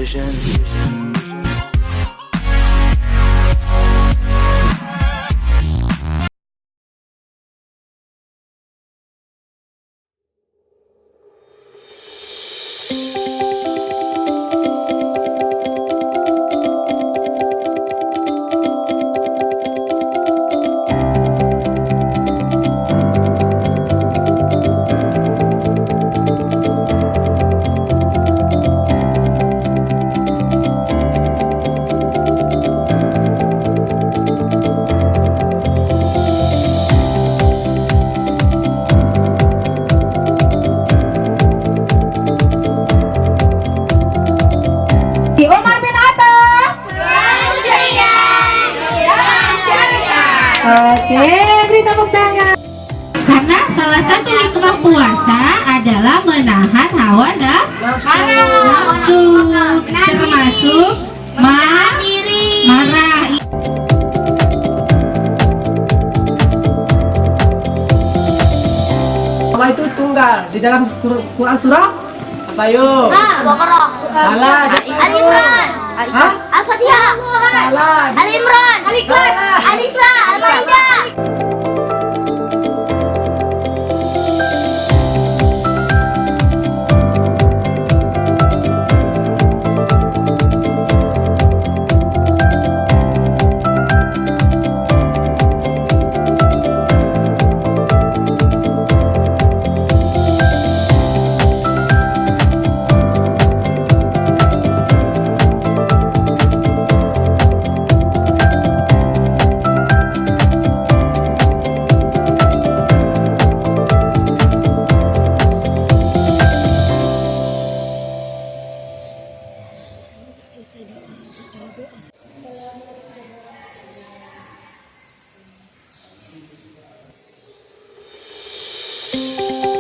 vision. Oke, beri tepuk tangan. Karena salah satu hikmah puasa adalah menahan hawa nafsu, termasuk marah. Allah itu tunggal di dalam Quran surah apa yuk? Baqarah. Salah. Al-Imran. Hah? Al-Fatihah. Salah. Al-Imran. Al-Nisa. Al-Maidah.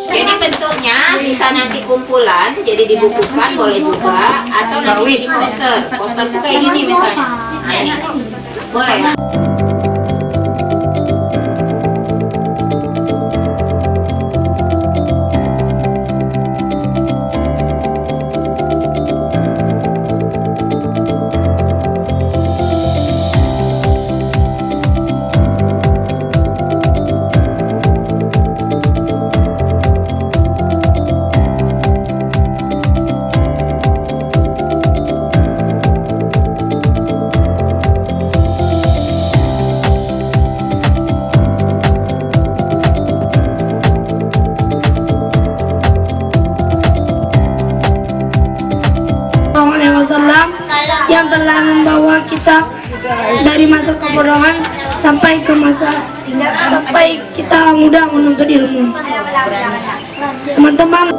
Jadi bentuknya bisa nanti kumpulan, jadi dibukukan boleh juga, atau nanti di poster. Poster tuh kayak gini misalnya. Nah ini boleh. Yang telah membawa kita dari masa kebodohan sampai kita mudah menuntut ilmu. Teman-teman,